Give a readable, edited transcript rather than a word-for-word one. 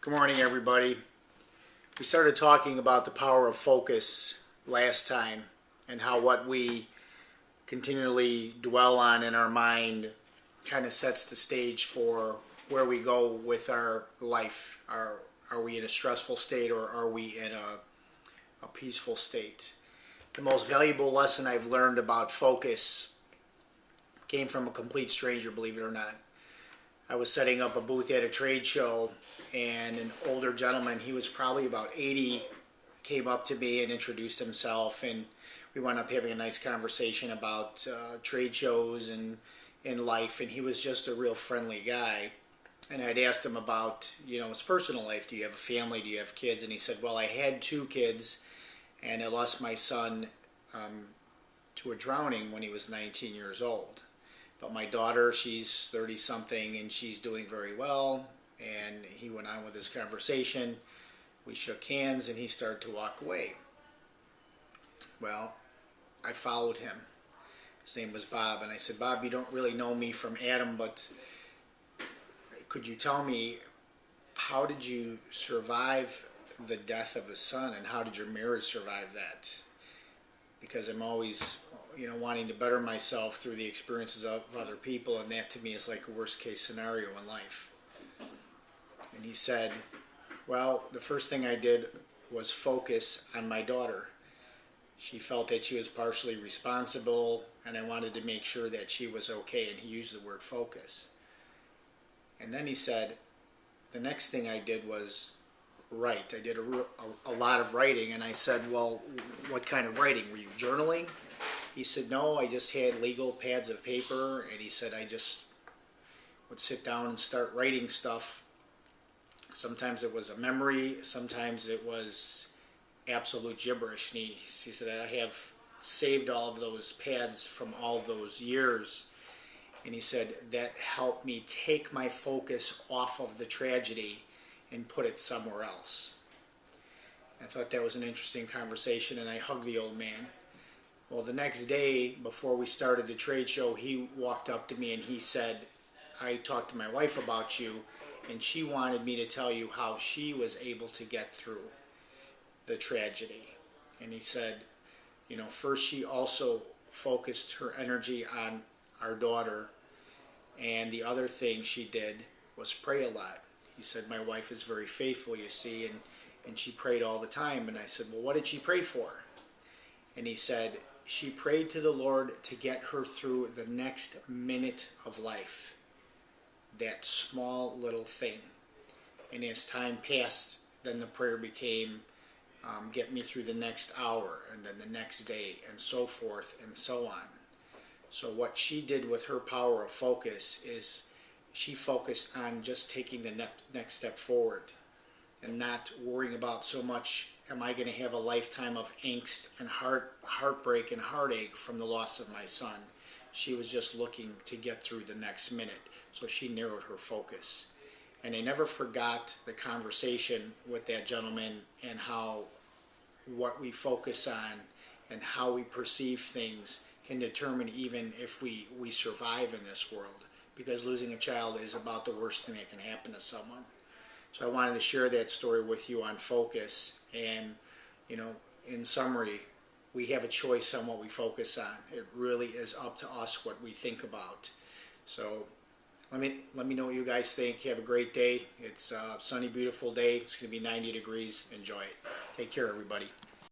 Good morning, everybody. We started talking about the power of focus last time and how what we continually dwell on in our mind kind of sets the stage for where we go with our life. Are we in a stressful state or are we in a peaceful state? The most valuable lesson I've learned about focus came from a complete stranger, believe it or not. I was setting up a booth at a trade show, and an older gentleman, he was probably about 80, came up to me and introduced himself, and we wound up having a nice conversation about trade shows and in life, and he was just a real friendly guy. And I'd asked him about, his personal life. Do you have a family? Do you have kids? And he said, well, I had 2 kids, and I lost my son to a drowning when he was 19 years old. But my daughter, she's 30-something, and she's doing very well. And he went on with his conversation. We shook hands, and he started to walk away. Well, I followed him. His name was Bob, and I said, Bob, you don't really know me from Adam, but could you tell me, how did you survive the death of a son, and how did your marriage survive that? Because I'm always wanting to better myself through the experiences of other people, and that to me is like a worst case scenario in life. And he said, well, the first thing I did was focus on my daughter. She felt that she was partially responsible, and I wanted to make sure that she was okay, and he used the word focus. And then he said, the next thing I did was write. I did a lot of writing, and I said, well, what kind of writing? Were you journaling? He said, no, I just had legal pads of paper, and he said I just would sit down and start writing stuff. Sometimes it was a memory, sometimes it was absolute gibberish. And he said, I have saved all of those pads from all those years. And he said, that helped me take my focus off of the tragedy and put it somewhere else. I thought that was an interesting conversation, and I hugged the old man. Well, the next day, before we started the trade show, he walked up to me and he said, I talked to my wife about you, and she wanted me to tell you how she was able to get through the tragedy. And he said, first she also focused her energy on our daughter, and the other thing she did was pray a lot. He said, my wife is very faithful, you see, and she prayed all the time. And I said, well, what did she pray for? And he said, she prayed to the Lord to get her through the next minute of life. That small little thing. And as time passed, then the prayer became, get me through the next hour, and then the next day, and so forth and so on. So what she did with her power of focus is she focused on just taking the next step forward and not worrying about so much, am I going to have a lifetime of angst and heartbreak and heartache from the loss of my son? She was just looking to get through the next minute. So she narrowed her focus. And I never forgot the conversation with that gentleman, and how what we focus on and how we perceive things can determine even if we survive in this world. Because losing a child is about the worst thing that can happen to someone. So I wanted to share that story with you on focus. And, in summary, we have a choice on what we focus on. It really is up to us what we think about. So let me know what you guys think. Have a great day. It's a sunny, beautiful day. It's going to be 90 degrees. Enjoy it. Take care, everybody.